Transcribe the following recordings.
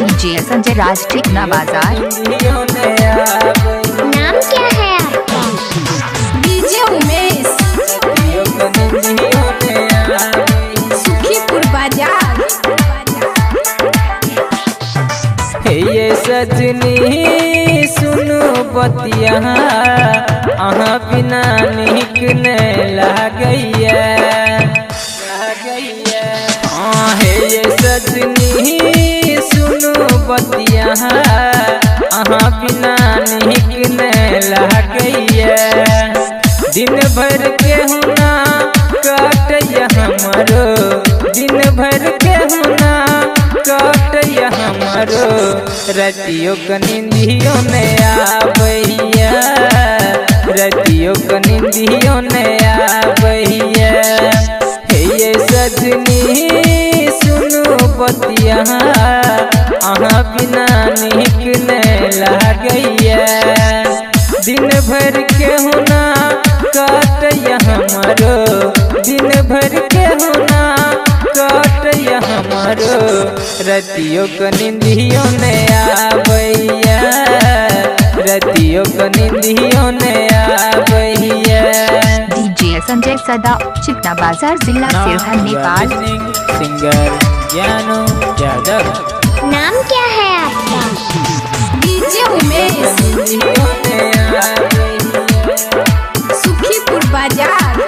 DJ Sanjay राज टिकना बाजार। नाम क्या है आपका? डीजे उमेश सुखीपुर बाजार। ये सजनी सुनो बतिया अहाँ बिना निक न लागैया। हाँ हे ये सजनी सुनो बतिया अहाँ बिना निक न लागैया। दिन भर के हुना काटैया हमरो, दिन भर के हुना काटैया हमरो। रतियो क निंदियो ने आबैया, रतियो क निंदियो ने आबैया। हे ये सजनी सुनो बतिया अहाँ बिना निक न लागैया। दिन भर के हुना काटैया हमरो, दिन भर के हुना काटैया हमरो। रतियो क निंदियो ने आबैया, रतियो क निंदियो ने आबैया। डीजे संजय सदा चिकना बाजार जिला सिरसा नेपाल। सिंगर ज्ञानो यादव। नाम क्या है आपका? डीजे उमेश सुखीपुर बाजार।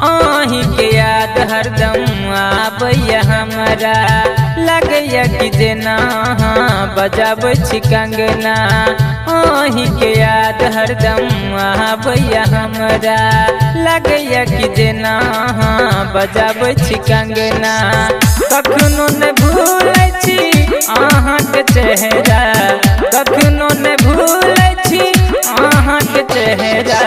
आही के याद हरदम आबैया हमरा, लगैया कि जेना बजाबै छी कंगना। आही के याद हरदम आबैया हमरा, लगैया कि जेना बजाबै छी कंगना। कखनो न भूलै छी अहाँ के चेहरा, कखनो न भूलै छी अहाँ के चेहरा।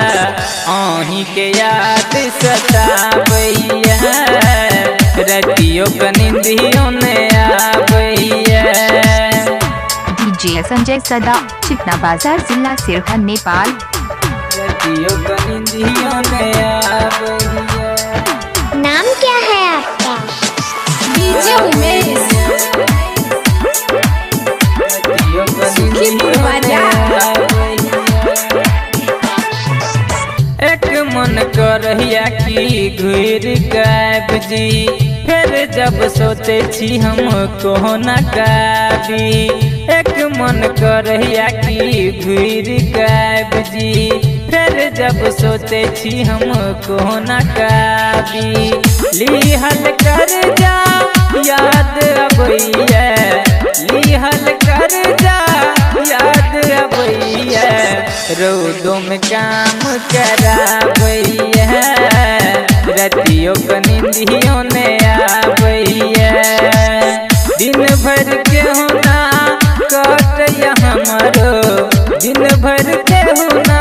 आही के याद सताबैया, रतियो क निंदियो ने आबैया। डीजे संजय सदा चिकना बाजार जिला सिरसा नेपाल। रतियो क निंदियो ने आबैया। नाम क्या है आपका? डीजे उमेश रतियो क सुखीपुर बाजार। एक मन करहिया कि घुर गायब जी, फिर जब सोचे छी हम कोना काबी। एक मन करहिया कि घुर गायब जी, फिर जब सोचे छी हम कोना काबी। लिहल कर जा याद अबैया, लिहल कर जा याद अबैया। रोदों में काम कराबैया, रतियो क निंदियो ने आबैया। दिन भर के हुना काटैया हमरो, दिन भर के हुना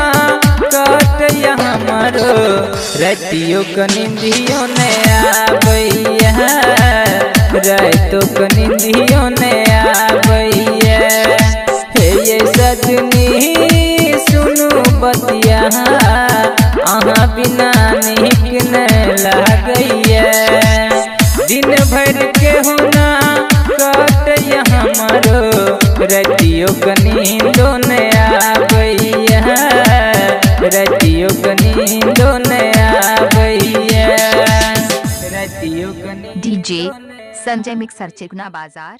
काटैया हमरो। रतियो क निंदियो ने आबैया, रातो क निंदियो ने आबैया। हे ये सजनी सुनो बतिया अहाँ बिना निक न लागैया। दिन भर के हुना काटैया हमरो, रतियो क नींदो ने आबैया, रतियो क नींदो ने आबैया। रतियो क डीजे संजय मिक्सर चिकना बाजार।